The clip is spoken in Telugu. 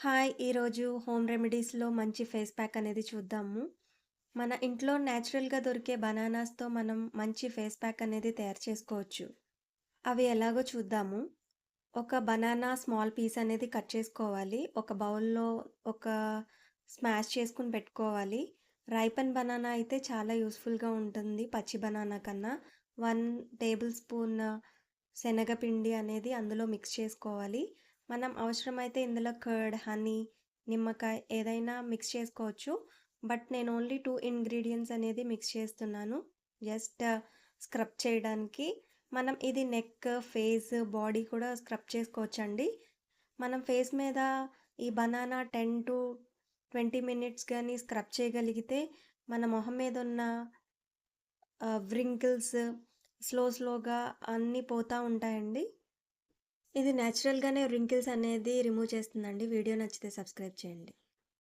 హాయ్! ఈరోజు హోమ్ రెమెడీస్‌లో మంచి ఫేస్ ప్యాక్ అనేది చూద్దాము. మన ఇంట్లో నేచురల్‌గా దొరికే బనానాస్‌తో మనం మంచి ఫేస్ ప్యాక్ అనేది తయారు చేసుకోవచ్చు. అవి ఎలాగో చూద్దాము. ఒక బనానా స్మాల్ పీస్ అనేది కట్ చేసుకోవాలి. ఒక బౌల్‌లో ఒక స్మాష్ చేసుకొని పెట్టుకోవాలి. రైపెన్ బనానా అయితే చాలా యూజ్‌ఫుల్‌గా ఉంటుంది పచ్చి బనానా కన్నా. 1 టేబుల్ స్పూన్ శనగపిండి అనేది అందులో మిక్స్ చేసుకోవాలి. మనం అవసరమైతే ఇందులో కర్డ్, హనీ, నిమ్మకాయ ఏదైనా మిక్స్ చేసుకోవచ్చు. బట్ నేను ఓన్లీ 2 ఇంగ్రీడియెంట్స్ అనేది మిక్స్ చేస్తున్నాను. జస్ట్ స్క్రబ్ చేయడానికి. మనం ఇది నెక్, ఫేస్, బాడీ కూడా స్క్రబ్ చేసుకోవచ్చండి. మనం ఫేస్ మీద ఈ బనానా 10-20 మినిట్స్ గాని స్క్రబ్ చేయగలిగితే మన మొహం మీదున్న వ్రింకిల్స్ స్లోగా అన్నీ పోతా ఉంటాయండి. ఇది నేచురల్‌గానే వ్రింకిల్స్ అనేది రిమూవ్ చేస్తుందండి. వీడియో నచ్చితే సబ్స్క్రైబ్ చేయండి.